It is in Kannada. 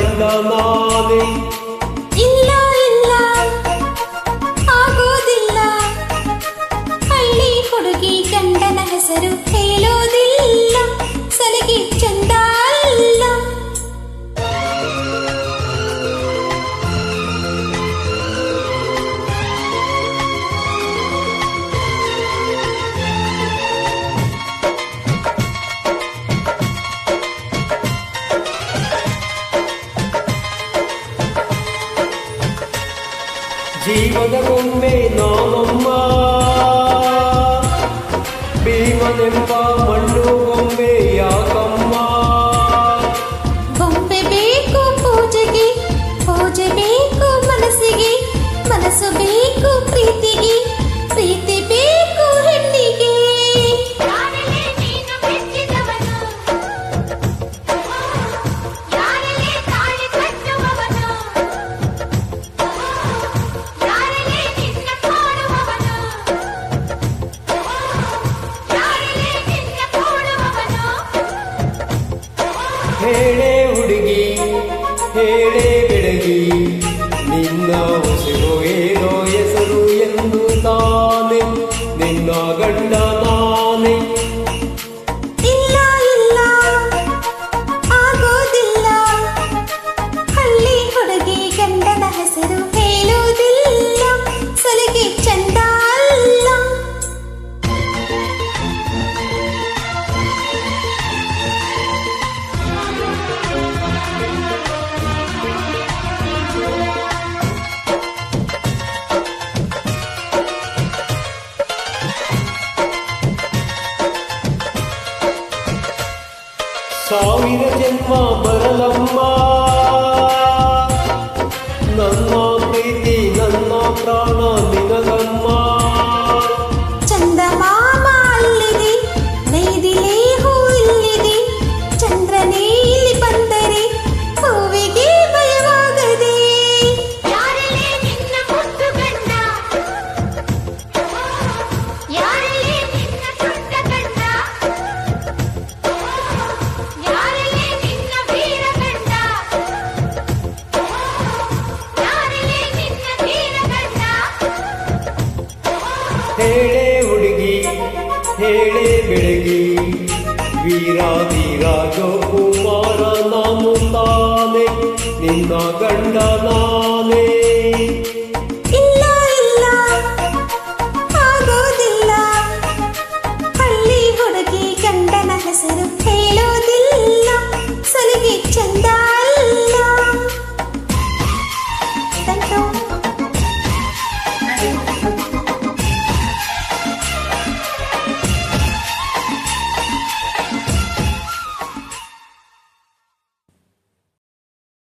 ಗಂಡ ನಾನೇ. ಇಲ್ಲ ಇಲ್ಲ ಆಗೋದಿಲ್ಲ, ಹಳ್ಳಿ ಹುಡುಗಿ ಗಂಡನ ಹೆಸರು ಹೇಳೋದಿಲ್ಲ, ಸಲಿಗೆ ಚಂದ ಅಲ್ಲ. ಜೀವದ ಗೊಂಬೆ ನಾನಮ್ಮ, ಭೀಮನೆಂಬ ಮಣ್ಣು ಗೊಂಬೆ ಯಾಕಮ್ಮ. ಗೊಂಬೆ ಬೇಕು ಪೂಜೆಗೆ, ಪೂಜೆ ಬೇಕು ಮನಸ್ಸಿಗೆ, ಮನಸ್ಸು ಬೇಕು ಪ್ರೀತಿಗೆ, ಪ್ರೀತಿ ಬೇಕು ಹೆಣ್ಣಿಗೆ. ಹೇಳೆ ಹುಡುಗಿ ಹೇಳೆ ಬೆಡಗಿ, ನಿನ್ನ ಉಸಿರು ಏನೋ ಹೆಸರು ಎಂದು ತಾನೆ, ನಿನ್ನ ಗಂಡ ನಾನೇ. ಇಲ್ಲ ಇಲ್ಲ ಆಗೋದಿಲ್ಲ, ಹಳ್ಳಿ ಹುಡುಗಿ ಗಂಡನ ಹೆಸರು ಹೇಳೋದಿಲ್ಲ, ಸಲಿಗೆ ಚಂದ ಅಲ್ಲ. ಸಾವಿರ ಜನ್ಮ ಬರಲಮ್ಮ, ನನ್ನ ಪ್ರೀತಿ ನನ್ನ ಪ್ರಾಣ ನಿನಗಮ್ಮ. ಚಂದಮಾಮ ಅಲ್ಲಿದೆ, ನೈದಿಲೆ ಹೂ ಇಲ್ಲಿದೆ, ಚಂದ್ರನೇ ಇಲ್ಲಿ ಬಂದರೆ ಹೂವಿಗೆ ಭಯವಾಗದೆ. ಯಾರೇ ನಿನ್ನ ಮುದ್ದು ಗಂಡ, ಯಾರೇ ನಿನ್ನ ಪುಟ್ಟ ಗಂಡ, ಯಾರೇ ನಿನ್ನ ವೀರ ಗಂಡ, ಯಾರೇ ನಿನ್ನ ಧೀರ ಗಂಡ. ಹೇಳೆ ಹುಡುಗಿ ಹೇಳೆ ಬೆಳಗಿ, ವೀರಾಧೀರ ಜೋಕುಮಾರ ನಾನು ತಾನೆ, ನಿನ್ನ ಗಂಡ ನಾನೇ.